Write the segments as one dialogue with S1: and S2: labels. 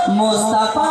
S1: মুস্তাফা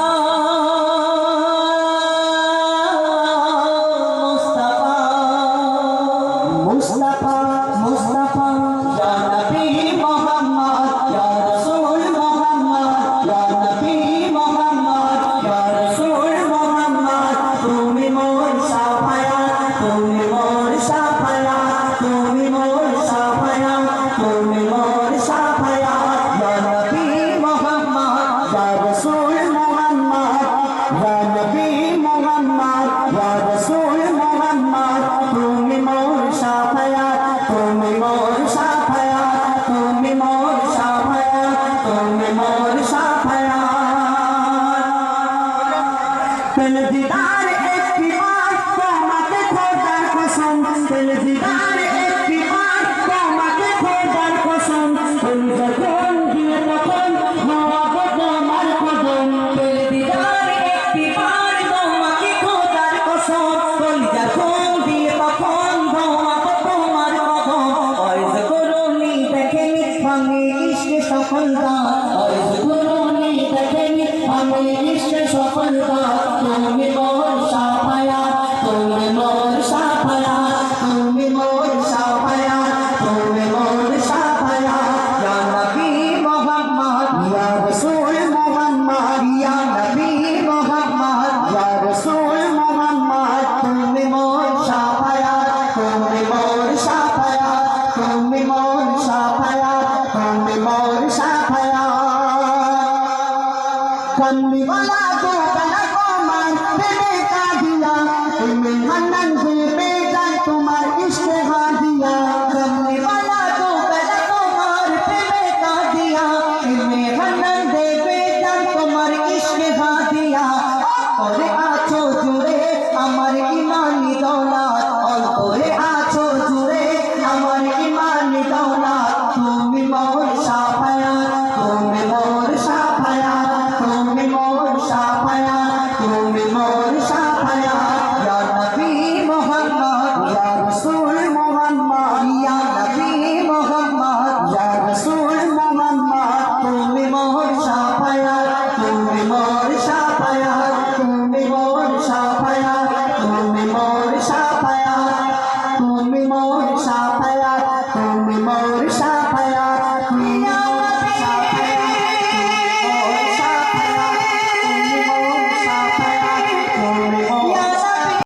S1: মুস্তাফা মুস্তাফা ইয়া নবী মুহাম্মদ ইয়া রাসূল মুহাম্মদ ইয়া নবী মুহাম্মদ ইয়া রাসূল মুহাম্মদ তুমি মোর শাফায়াত তুমি মোর শাফায়াত তুমি মোর শাফায়াত তুমি মোর শাফায়াত ইয়া নবী মুহাম্মদ ইয়া রাসূল মুহাম্মদ ইয়া নবী মুহাম্মদ ইয়া রাসূল মুহাম্মদ তুমি মোর শাফায়াত তুমি মোর শাফায়াত তুমি মোর শাফায়াত তুমি মোর শাফায়াত দিল দিদার একটি বার তোমাকে খোদার কসম দিল দিদার একটি বার তোমাকে খোদার কসম তুমি যখন দিয়ে তখন হওয়াবো তোমার কদম দিল দিদার একটি বার তোমাকে খোদার কসম তুমি যখন দিয়ে তখন হওয়াবো তোমার কদম ওয়াইজ করুনি দেখেনি ভাঙে ইশকে সফলতা ওয়াইজ করুনি দেখেনি ভাঙে ইশকে সফলতা তুমি মোর শাফায়াত তুমি মোর শাফায়াত তুমি মোর শাফায়াত তুমি মোর শাফায়াত ইয়া নবী মুহাম্মদ ইয়া রাসূল মুহাম্মদ ইয়া নবী মুহাম্মদ ইয়া রাসূল মুহাম্মদ তুমি মোর শাফায়াত তুমি মোর শাফায়াত তুমি মোর শাফায়াত তুমি মোর শাফায়াত कमली वाला को बना को मान देने का दिया तुम्हें हनन से बेजान तुम्हार इश्क हा दिया कमली वाला को बना को मार देने का दिया तुम्हें हनन दे बेजान तुम्हार इश्क हा दिया और आछो जुड़े আমার ইমানি দৌলত অন্তরে আছো জুড়ে আমার ইমানি দৌলত তুমি মোর শাফায়াত